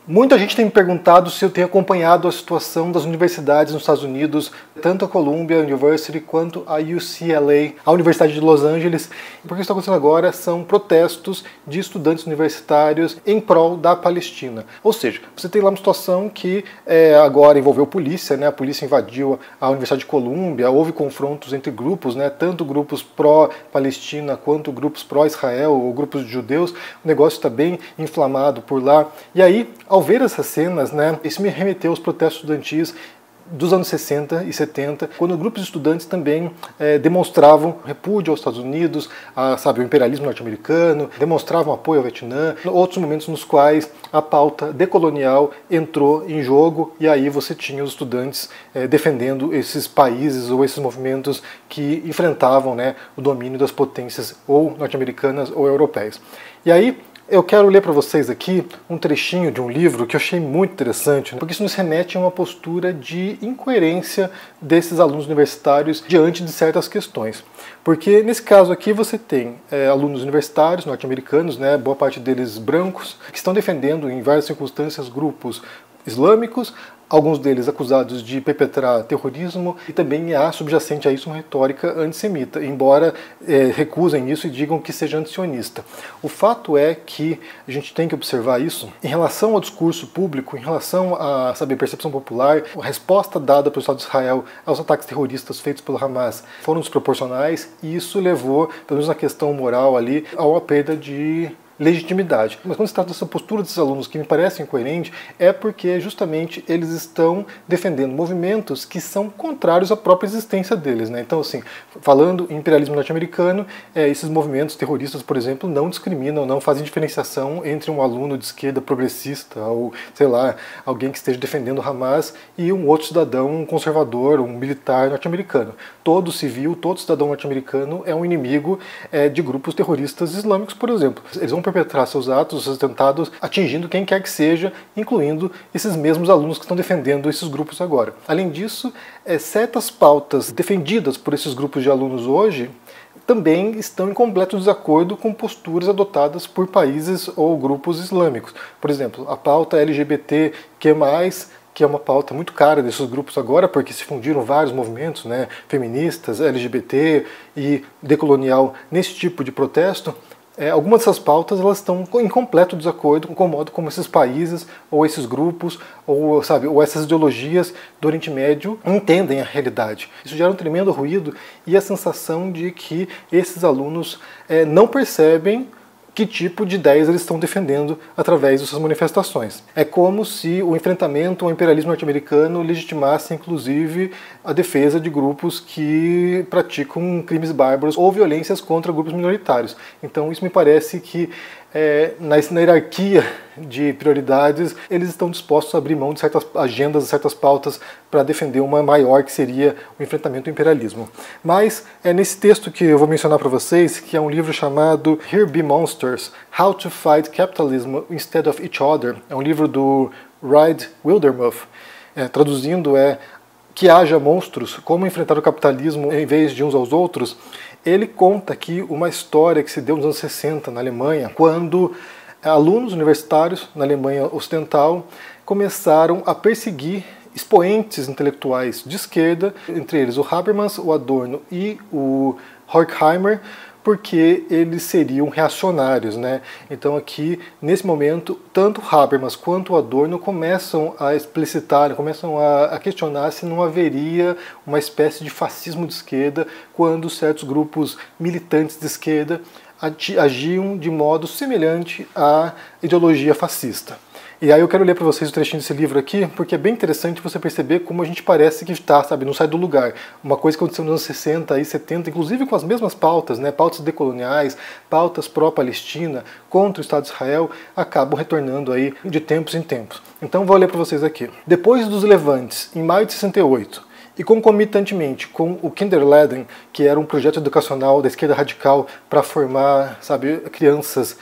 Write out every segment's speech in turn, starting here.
Muita gente tem me perguntado se eu tenho acompanhado a situação das universidades nos Estados Unidos, tanto a Columbia University quanto a UCLA, a Universidade de Los Angeles. Porque o que está acontecendo agora são protestos de estudantes universitários em prol da Palestina. Ou seja, você tem lá uma situação que agora envolveu polícia, né? A polícia invadiu a Universidade de Columbia, houve confrontos entre grupos, né? Tanto grupos pró-Palestina quanto grupos pró-Israel ou grupos de judeus. O negócio está bem inflamado por lá. E aí, ao ver essas cenas, né, isso me remeteu aos protestos estudantis dos anos 60 e 70, quando grupos de estudantes também demonstravam repúdio aos Estados Unidos, o imperialismo norte-americano, demonstravam apoio ao Vietnã, outros momentos nos quais a pauta decolonial entrou em jogo e aí você tinha os estudantes defendendo esses países ou esses movimentos que enfrentavam, né, o domínio das potências ou norte-americanas ou europeias. E aí, eu quero ler para vocês aqui um trechinho de um livro que eu achei muito interessante, porque isso nos remete a uma postura de incoerência desses alunos universitários diante de certas questões. Porque nesse caso aqui você tem alunos universitários norte-americanos, né, boa parte deles brancos, que estão defendendo em várias circunstâncias grupos islâmicos, alguns deles acusados de perpetrar terrorismo, e também há subjacente a isso uma retórica antissemita, embora recusem isso e digam que seja antisionista. O fato é que a gente tem que observar isso em relação ao discurso público, em relação à percepção popular. A resposta dada pelo Estado de Israel aos ataques terroristas feitos pelo Hamas foram desproporcionais, e isso levou, pelo menos na questão moral ali, a uma perda de legitimidade. Mas quando se trata dessa postura desses alunos que me parece incoerente, é porque justamente eles estão defendendo movimentos que são contrários à própria existência deles, né? Então, assim, falando em imperialismo norte-americano, esses movimentos terroristas, por exemplo, não discriminam, não fazem diferenciação entre um aluno de esquerda progressista ou, sei lá, alguém que esteja defendendo o Hamas e um outro cidadão, um conservador, um militar norte-americano. Todo civil, todo cidadão norte-americano é um inimigo de grupos terroristas islâmicos, por exemplo. Eles vão perpetrar seus atos, seus atentados, atingindo quem quer que seja, incluindo esses mesmos alunos que estão defendendo esses grupos agora. Além disso, certas pautas defendidas por esses grupos de alunos hoje também estão em completo desacordo com posturas adotadas por países ou grupos islâmicos. Por exemplo, a pauta LGBTQ+, que é uma pauta muito cara desses grupos agora, porque se fundiram vários movimentos, né, feministas, LGBT e decolonial nesse tipo de protesto. Algumas dessas pautas elas estão em completo desacordo com o modo como esses países, ou esses grupos, ou essas ideologias do Oriente Médio entendem a realidade. Isso gera um tremendo ruído e a sensação de que esses alunos não percebem que tipo de ideias eles estão defendendo através dessas manifestações. É como se o enfrentamento ao imperialismo norte-americano legitimasse, inclusive, a defesa de grupos que praticam crimes bárbaros ou violências contra grupos minoritários. Então isso me parece que na hierarquia de prioridades, eles estão dispostos a abrir mão de certas agendas, de certas pautas para defender uma maior, que seria o enfrentamento ao imperialismo. Mas nesse texto que eu vou mencionar para vocês, que é um livro chamado Here Be Monsters, How to Fight Capitalism Instead of Each Other, é um livro do Reid Wildermuth, traduzindo Que Haja Monstros, Como Enfrentar o Capitalismo em Vez de Uns aos Outros. Ele conta aqui uma história que se deu nos anos 60 na Alemanha, quando alunos universitários na Alemanha Ocidental começaram a perseguir expoentes intelectuais de esquerda, entre eles o Habermas, o Adorno e o Horkheimer, porque eles seriam reacionários, né? Então aqui, nesse momento, tanto Habermas quanto Adorno começam a explicitar, começam a questionar se não haveria uma espécie de fascismo de esquerda quando certos grupos militantes de esquerda agiam de modo semelhante à ideologia fascista. E aí eu quero ler para vocês o trechinho desse livro aqui, porque é bem interessante você perceber como a gente parece que está, não sai do lugar. Uma coisa que aconteceu nos anos 60 e 70, inclusive com as mesmas pautas, né, pautas decoloniais, pautas pró-Palestina, contra o Estado de Israel, acabam retornando aí de tempos em tempos. Então vou ler para vocês aqui. Depois dos levantes, em maio de 68, e concomitantemente com o Kinderlernen, que era um projeto educacional da esquerda radical para formar, crianças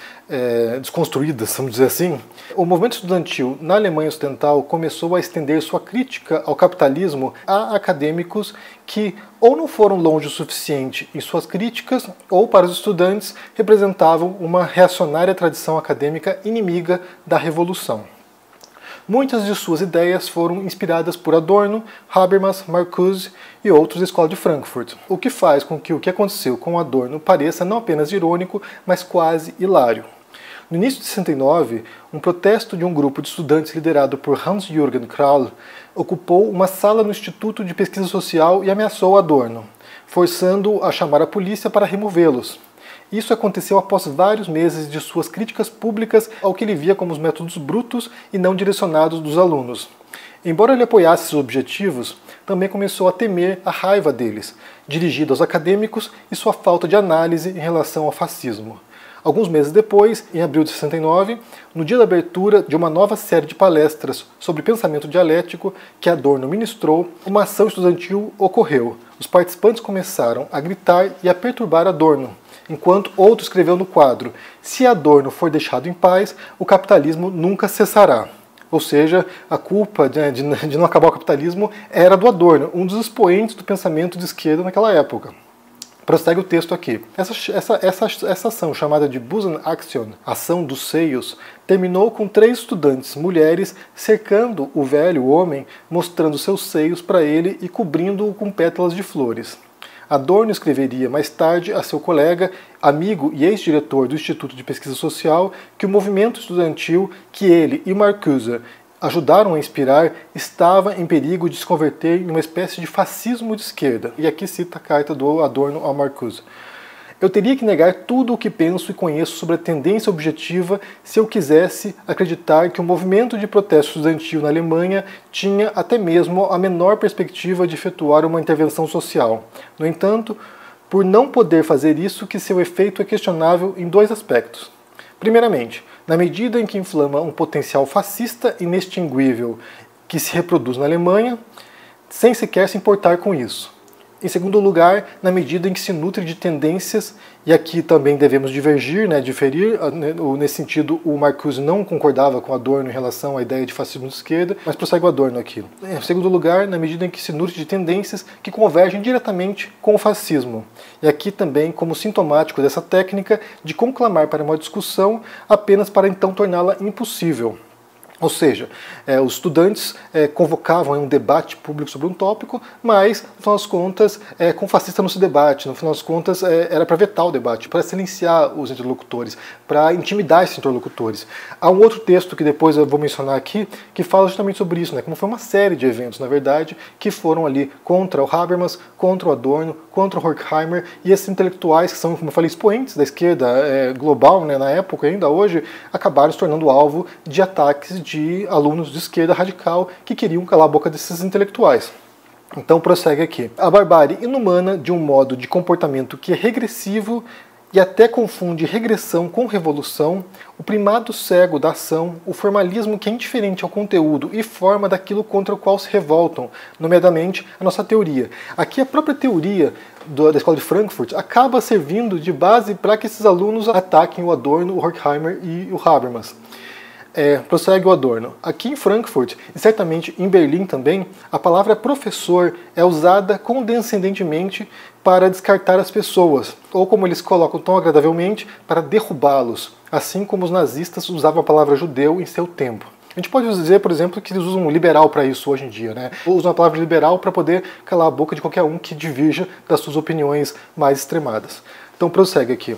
desconstruídas, vamos dizer assim, o movimento estudantil na Alemanha Ocidental começou a estender sua crítica ao capitalismo a acadêmicos que ou não foram longe o suficiente em suas críticas, ou para os estudantes representavam uma reacionária tradição acadêmica inimiga da revolução. Muitas de suas ideias foram inspiradas por Adorno, Habermas, Marcuse e outros da Escola de Frankfurt, o que faz com que o que aconteceu com Adorno pareça não apenas irônico, mas quase hilário. No início de 69, um protesto de um grupo de estudantes liderado por Hans-Jürgen Krahl ocupou uma sala no Instituto de Pesquisa Social e ameaçou Adorno, forçando-o a chamar a polícia para removê-los. Isso aconteceu após vários meses de suas críticas públicas ao que ele via como os métodos brutos e não direcionados dos alunos. Embora ele apoiasse seus objetivos, também começou a temer a raiva deles, dirigida aos acadêmicos e sua falta de análise em relação ao fascismo. Alguns meses depois, em abril de 69, no dia da abertura de uma nova série de palestras sobre pensamento dialético que Adorno ministrou, uma ação estudantil ocorreu. Os participantes começaram a gritar e a perturbar Adorno, enquanto outro escreveu no quadro: "Se Adorno for deixado em paz, o capitalismo nunca cessará." Ou seja, a culpa de não acabar o capitalismo era do Adorno, um dos expoentes do pensamento de esquerda naquela época. Prossegue o texto aqui. Essa ação, chamada de Busenaktion, ação dos seios, terminou com 3 estudantes mulheres cercando o velho homem, mostrando seus seios para ele e cobrindo-o com pétalas de flores. Adorno escreveria mais tarde a seu colega, amigo e ex-diretor do Instituto de Pesquisa Social que o movimento estudantil que ele e Marcuse ajudaram a inspirar estava em perigo de se converter em uma espécie de fascismo de esquerda. E aqui cita a carta do Adorno ao Marcuse. "Eu teria que negar tudo o que penso e conheço sobre a tendência objetiva se eu quisesse acreditar que o movimento de protesto estudantil na Alemanha tinha até mesmo a menor perspectiva de efetuar uma intervenção social. No entanto, por não poder fazer isso, que seu efeito é questionável em 2 aspectos. Primeiramente, na medida em que inflama um potencial fascista inextinguível que se reproduz na Alemanha, sem sequer se importar com isso. Em segundo lugar, na medida em que se nutre de tendências, e aqui também devemos diferir, nesse sentido o Marcuse não concordava com Adorno em relação à ideia de fascismo de esquerda, mas prossegue o Adorno aqui. Em segundo lugar, na medida em que se nutre de tendências que convergem diretamente com o fascismo. E aqui também como sintomático dessa técnica de conclamar para uma discussão apenas para então torná-la impossível. Ou seja, os estudantes convocavam um debate público sobre um tópico, mas, no final das contas, com fascista não se debate. No final das contas, era para vetar o debate, para silenciar os interlocutores, para intimidar esses interlocutores. Há um outro texto que depois eu vou mencionar aqui, que fala justamente sobre isso, como foi uma série de eventos, na verdade, que foram ali contra o Habermas, contra o Adorno, contra o Horkheimer, e esses intelectuais, que são, como eu falei, expoentes da esquerda global, na época ainda hoje, acabaram se tornando alvo de ataques de alunos de esquerda radical que queriam calar a boca desses intelectuais. Então prossegue aqui. "A barbárie inumana de um modo de comportamento que é regressivo e até confunde regressão com revolução, o primado cego da ação, o formalismo que é indiferente ao conteúdo e forma daquilo contra o qual se revoltam, nomeadamente a nossa teoria." Aqui a própria teoria da Escola de Frankfurt acaba servindo de base para que esses alunos ataquem o Adorno, o Horkheimer e o Habermas. Prossegue o Adorno. "Aqui em Frankfurt, e certamente em Berlim também, a palavra professor é usada condescendentemente para descartar as pessoas, ou como eles colocam tão agradavelmente, para derrubá-los, assim como os nazistas usavam a palavra judeu em seu tempo." A gente pode dizer, por exemplo, que eles usam liberal para isso hoje em dia, Ou usam a palavra liberal para poder calar a boca de qualquer um que divirja das suas opiniões mais extremadas. Então prossegue aqui.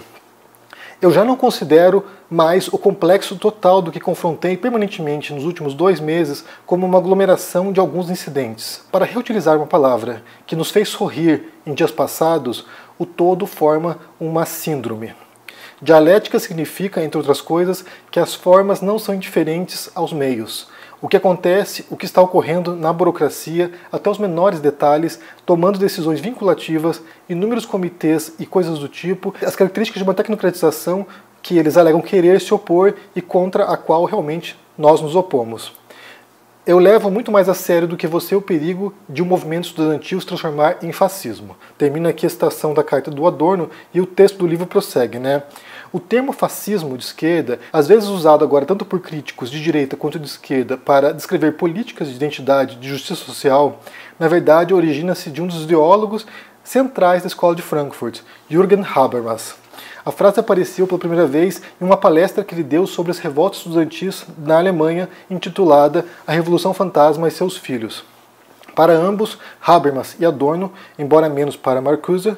"Eu já não considero mais o complexo total do que confrontei permanentemente nos últimos 2 meses como uma aglomeração de alguns incidentes. Para reutilizar uma palavra que nos fez sorrir em dias passados, o todo forma uma síndrome. Dialética significa, entre outras coisas, que as formas não são indiferentes aos meios. O que acontece, o que está ocorrendo na burocracia, até os menores detalhes, tomando decisões vinculativas, inúmeros comitês e coisas do tipo, as características de uma tecnocratização que eles alegam querer se opor e contra a qual realmente nós nos opomos. Eu levo muito mais a sério do que você o perigo de um movimento estudantil se transformar em fascismo." Termina aqui a citação da carta do Adorno e o texto do livro prossegue, O termo fascismo de esquerda, às vezes usado agora tanto por críticos de direita quanto de esquerda para descrever políticas de identidade, de justiça social, na verdade origina-se de um dos ideólogos centrais da Escola de Frankfurt, Jürgen Habermas. A frase apareceu pela primeira vez em uma palestra que ele deu sobre as revoltas estudantis na Alemanha, intitulada A Revolução Fantasma e Seus Filhos. Para ambos, Habermas e Adorno, embora menos para Marcuse,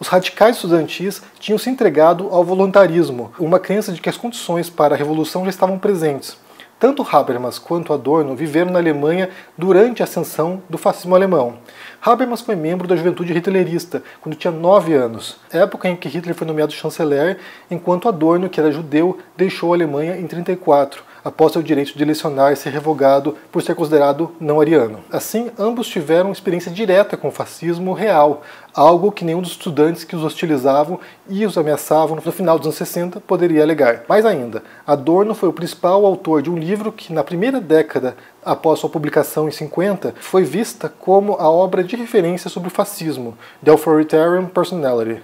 os radicais estudantis tinham se entregado ao voluntarismo, uma crença de que as condições para a revolução já estavam presentes. Tanto Habermas quanto Adorno viveram na Alemanha durante a ascensão do fascismo alemão. Habermas foi membro da juventude hitlerista quando tinha 9 anos, época em que Hitler foi nomeado chanceler, enquanto Adorno, que era judeu, deixou a Alemanha em 1934, após seu direito de lecionar ser revogado por ser considerado não ariano. Assim, ambos tiveram experiência direta com o fascismo real, algo que nenhum dos estudantes que os hostilizavam e os ameaçavam no final dos anos 60 poderia alegar. Mais ainda, Adorno foi o principal autor de um livro que, na primeira década após sua publicação em 50, foi vista como a obra de referência sobre o fascismo, The Authoritarian Personality.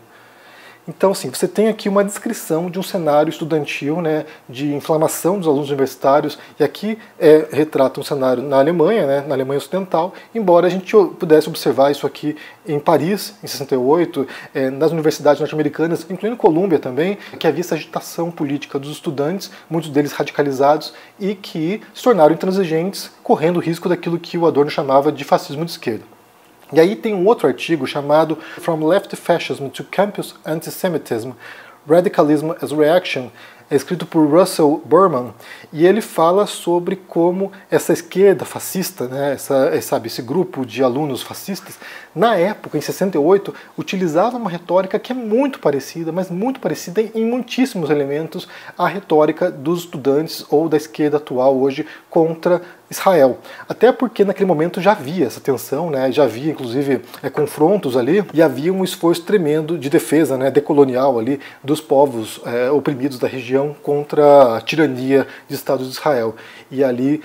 Então, assim, você tem aqui uma descrição de um cenário estudantil, né, de inflamação dos alunos universitários, e aqui retrata um cenário na Alemanha, né, na Alemanha Ocidental, embora a gente pudesse observar isso aqui em Paris, em 68, nas universidades norte-americanas, incluindo Colômbia também, que havia essa agitação política dos estudantes, muitos deles radicalizados, e que se tornaram intransigentes, correndo o risco daquilo que o Adorno chamava de fascismo de esquerda. E aí tem um outro artigo chamado From Left Fascism to Campus Antisemitism, Radicalism as Reaction, escrito por Russell Burman, e ele fala sobre como essa esquerda fascista, né, esse grupo de alunos fascistas, na época, em 68, utilizava uma retórica que é muito parecida, mas muito parecida em muitíssimos elementos à retórica dos estudantes ou da esquerda atual hoje contra Israel. Até porque naquele momento já havia essa tensão, né, já havia inclusive confrontos ali, e havia um esforço tremendo de defesa, né, decolonial ali dos povos oprimidos da região contra a tirania de Estado de Israel. E ali,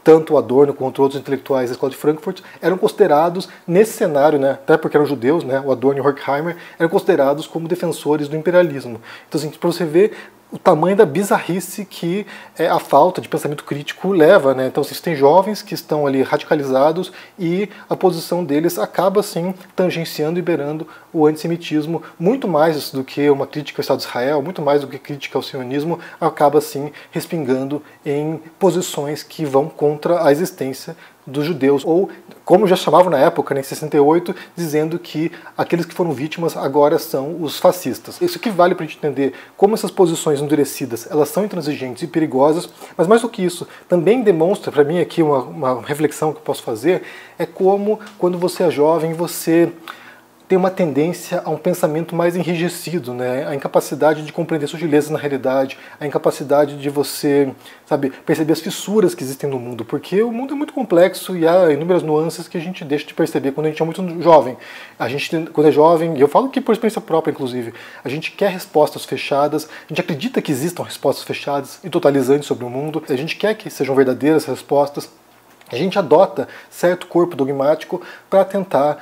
tanto Adorno quanto outros intelectuais da Escola de Frankfurt eram considerados, nesse cenário, né, até porque eram judeus, né, o Adorno e o Horkheimer, eram considerados como defensores do imperialismo. Então, assim, para você ver o tamanho da bizarrice que a falta de pensamento crítico leva, né? Então, vocês têm jovens que estão ali radicalizados e a posição deles acaba, assim, tangenciando e beirando o antissemitismo, muito mais do que uma crítica ao Estado de Israel, muito mais do que crítica ao sionismo, acaba, assim, respingando em posições que vão contra a existência dos judeus, ou como já chamavam na época, né, em 68, dizendo que aqueles que foram vítimas agora são os fascistas. Isso que vale para a gente entender como essas posições endurecidas, elas são intransigentes e perigosas, mas mais do que isso, também demonstra, para mim aqui uma reflexão que eu posso fazer, é como quando você é jovem, você tem uma tendência a um pensamento mais enrijecido, né? A incapacidade de compreender sutilezas na realidade, a incapacidade de você, sabe, perceber as fissuras que existem no mundo, porque o mundo é muito complexo e há inúmeras nuances que a gente deixa de perceber quando a gente é muito jovem. A gente, quando é jovem, e eu falo aqui por experiência própria, inclusive, a gente quer respostas fechadas, a gente acredita que existam respostas fechadas e totalizantes sobre o mundo, a gente quer que sejam verdadeiras essas respostas, a gente adota certo corpo dogmático para tentar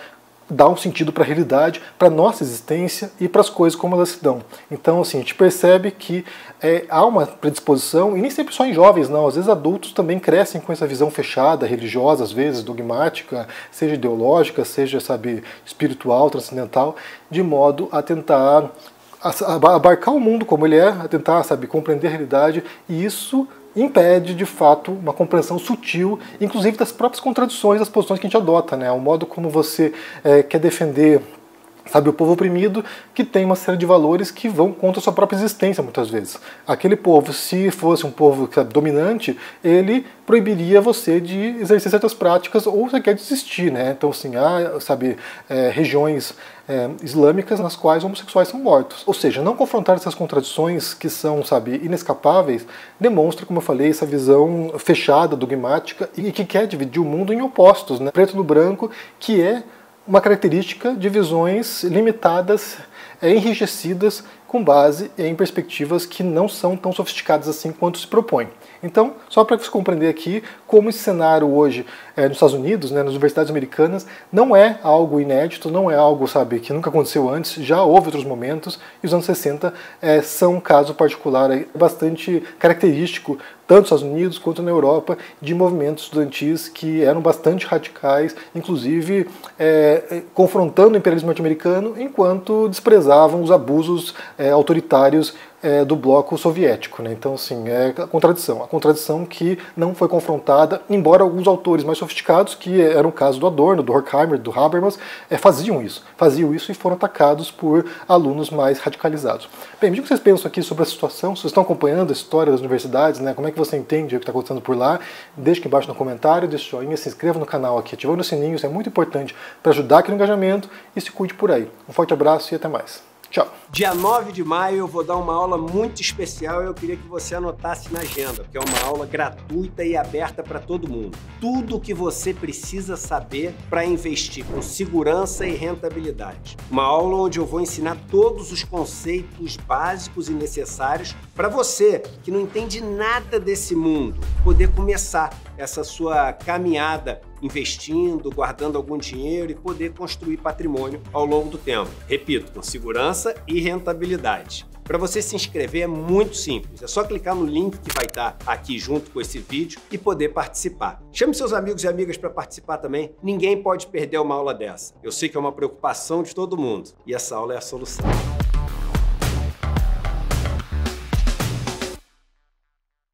dar um sentido para a realidade, para a nossa existência e para as coisas como elas se dão. Então, assim, a gente percebe que há uma predisposição, e nem sempre só em jovens, não, às vezes adultos também crescem com essa visão fechada, religiosa, às vezes dogmática, seja ideológica, seja, sabe, espiritual, transcendental, de modo a tentar abarcar o mundo como ele é, a tentar, sabe, compreender a realidade, e isso impede, de fato, uma compreensão sutil, inclusive das próprias contradições das posições que a gente adota, né? O modo como você quer defender, sabe, o povo oprimido, que tem uma série de valores que vão contra a sua própria existência, muitas vezes. Aquele povo, se fosse um povo, sabe, dominante, ele proibiria você de exercer certas práticas ou você quer desistir, né? Então, assim, há, sabe, regiões islâmicas nas quais homossexuais são mortos. Ou seja, não confrontar essas contradições que são, sabe, inescapáveis, demonstra, como eu falei, essa visão fechada, dogmática, e que quer dividir o mundo em opostos, né? Preto no branco, que é uma característica de visões limitadas, enrijecidas, com base em perspectivas que não são tão sofisticadas assim quanto se propõe. Então, só para você compreender aqui como esse cenário hoje nos Estados Unidos, né, nas universidades americanas, não é algo inédito, não é algo, sabe, que nunca aconteceu antes, já houve outros momentos, e os anos 60 são um caso particular bastante característico tanto nos Estados Unidos quanto na Europa, de movimentos estudantis que eram bastante radicais, inclusive confrontando o imperialismo norte-americano, enquanto desprezavam os abusos autoritários do bloco soviético, né? Então, assim, é a contradição que não foi confrontada, embora alguns autores mais sofisticados, que era o caso do Adorno, do Horkheimer, do Habermas, faziam isso e foram atacados por alunos mais radicalizados. Bem, me diga o que vocês pensam aqui sobre a situação, se vocês estão acompanhando a história das universidades, né? Como é que você entende o que está acontecendo por lá? Deixe aqui embaixo no comentário, deixe o joinha, se inscreva no canal aqui, ativando o sininho, isso é muito importante para ajudar aqui no engajamento e se cuide por aí. Um forte abraço e até mais. Tchau. Dia 9 de maio eu vou dar uma aula muito especial e eu queria que você anotasse na agenda, porque é uma aula gratuita e aberta para todo mundo. Tudo o que você precisa saber para investir com segurança e rentabilidade. Uma aula onde eu vou ensinar todos os conceitos básicos e necessários para você que não entende nada desse mundo poder começar essa sua caminhada investindo, guardando algum dinheiro e poder construir patrimônio ao longo do tempo. Repito, com segurança e rentabilidade. Para você se inscrever é muito simples, é só clicar no link que vai estar aqui junto com esse vídeo e poder participar. Chame seus amigos e amigas para participar também, ninguém pode perder uma aula dessa. Eu sei que é uma preocupação de todo mundo e essa aula é a solução.